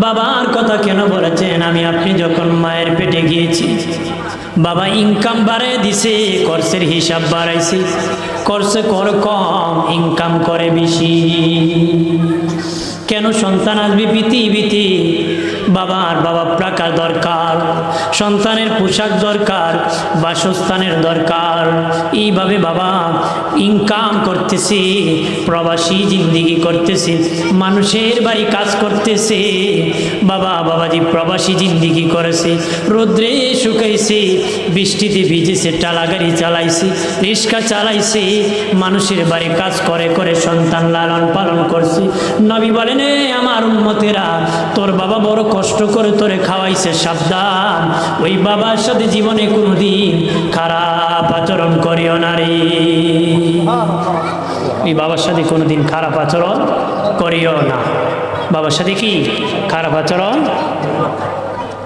বাবার কথা কেন বলেছেন? আমি আপনি যখন মায়ের পেটে গিয়েছি, বাবা ইনকাম বাড়ায় দিছে, খরচের হিসাব বাড়াইছে, খরচে কর কম, ইনকাম করে বেশি। কেন সন্তান আসবে পৃথিবীতে? বাবার টাকা দরকার, সন্তানের পোশাক দরকার, বাসস্থানের দরকার। এইভাবে বাবা ইনকাম করতেছে, প্রবাসী জিন্দিগি করতেছে, মানুষের বাড়ি কাজ করতেছে। বাবাজি প্রবাসী জিন্দিগি করেছে, রোদ্রে শুকাইছে, বৃষ্টিতে ভিজেছে, টালা গাড়ি চালাইছে, রিক্সা চালাইছে, মানুষের বাড়ি কাজ করে করে সন্তান লালন পালন করছে। নবী বলেন, আমার উম্মতেরা, তোর বাবা বড় কষ্ট করে তোরে খাওয়াইছে, সাবধান, ওই বাবার সাথে জীবনে কোনোদিন খারাপ আচরণ করিও না রে। ওই বাবার সাথে কোনোদিন খারাপ আচরণ করিও না। বাবার সাথে কি খারাপ আচরণ?